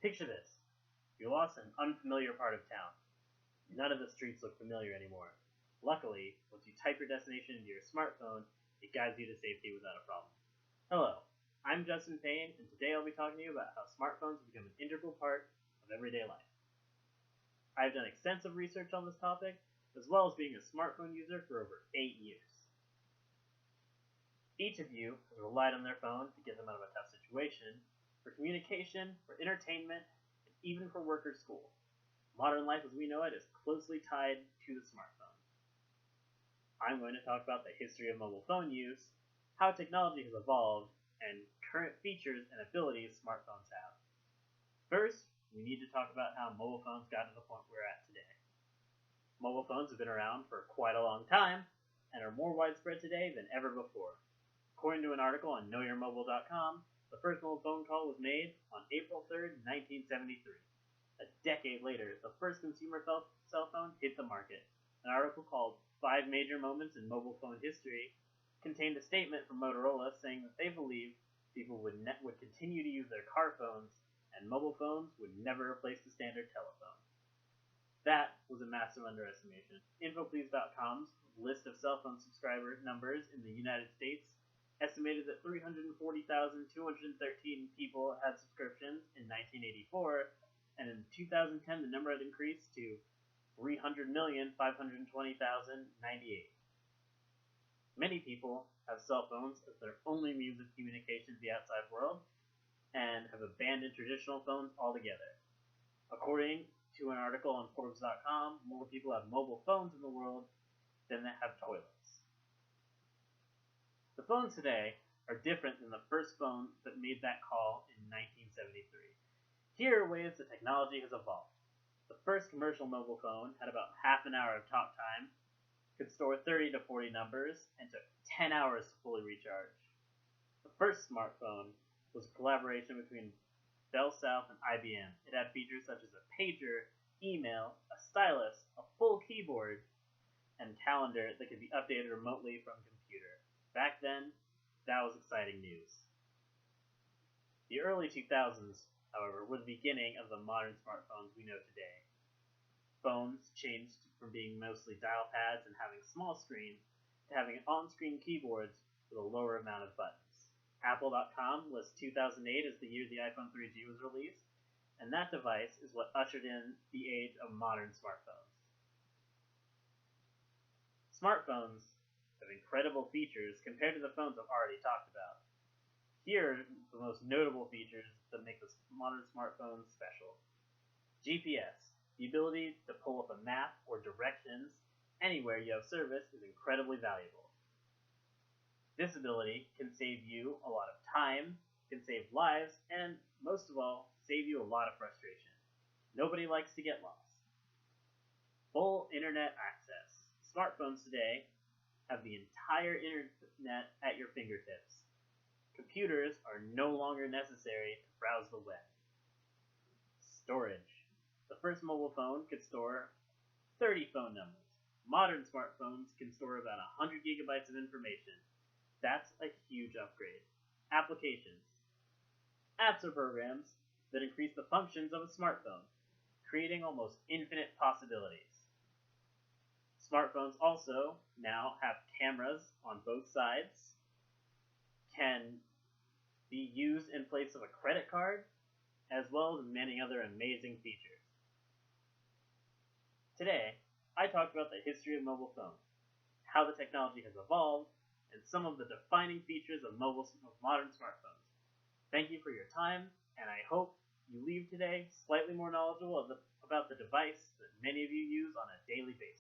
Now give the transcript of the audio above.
Picture this. You're lost in an unfamiliar part of town. None of the streets look familiar anymore. Luckily, once you type your destination into your smartphone, it guides you to safety without a problem. Hello, I'm Payne, and today I'll be talking to you about how smartphones have become an integral part of everyday life. I've done extensive research on this topic, as well as being a smartphone user for over 8 years. Each of you has relied on their phone to get them out of a tough situation, for communication, for entertainment, and even for work or school. Modern life as we know it is closely tied to the smartphone. I'm going to talk about the history of mobile phone use, how technology has evolved, and current features and abilities smartphones have. First, we need to talk about how mobile phones got to the point we're at today. Mobile phones have been around for quite a long time and are more widespread today than ever before. According to an article on KnowYourMobile.com, the first mobile phone call was made on April 3rd, 1973. A decade later, the first consumer cell phone hit the market. An article called 5 Major Moments in Mobile Phone History contained a statement from Motorola saying that they believed people would continue to use their car phones and mobile phones would never replace the standard telephone. That was a massive underestimation. Infoplease.com's list of cell phone subscriber numbers in the United States estimated that 340,213 people had subscriptions in 1984, and in 2010 the number had increased to 300,520,098. Many people have cell phones as their only means of communication to the outside world, and have abandoned traditional phones altogether. According to an article on Forbes.com, more people have mobile phones in the world than they have toilets. The phones today are different than the first phone that made that call in 1973. Here are ways the technology has evolved. The first commercial mobile phone had about half an hour of talk time, could store 30 to 40 numbers, and took 10 hours to fully recharge. The first smartphone was a collaboration between Bell South and IBM. It had features such as a pager, email, a stylus, a full keyboard, and calendar that could be updated remotely from a computer. Back then, that was exciting news. The early 2000s, however, were the beginning of the modern smartphones we know today. Phones changed from being mostly dial pads and having small screens to having on-screen keyboards with a lower amount of buttons. Apple.com lists 2008 as the year the iPhone 3G was released, and that device is what ushered in the age of modern smartphones. Smartphones have incredible features compared to the phones I've already talked about. Here are the most notable features that make the modern smartphones special. GPS. The ability to pull up a map or directions anywhere you have service is incredibly valuable. This ability can save you a lot of time, can save lives, and most of all, save you a lot of frustration. Nobody likes to get lost. Full internet access. Smartphones today have the entire internet at your fingertips. Computers are no longer necessary to browse the web. Storage. The first mobile phone could store 30 phone numbers. Modern smartphones can store about 100 gigabytes of information. That's a huge upgrade. Applications. Apps are programs that increase the functions of a smartphone, creating almost infinite possibilities. Smartphones also now have cameras on both sides, can be used in place of a credit card, as well as many other amazing features. Today, I talked about the history of mobile phones, how the technology has evolved, and some of the defining features of modern smartphones. Thank you for your time, and I hope you leave today slightly more knowledgeable about the device that many of you use on a daily basis.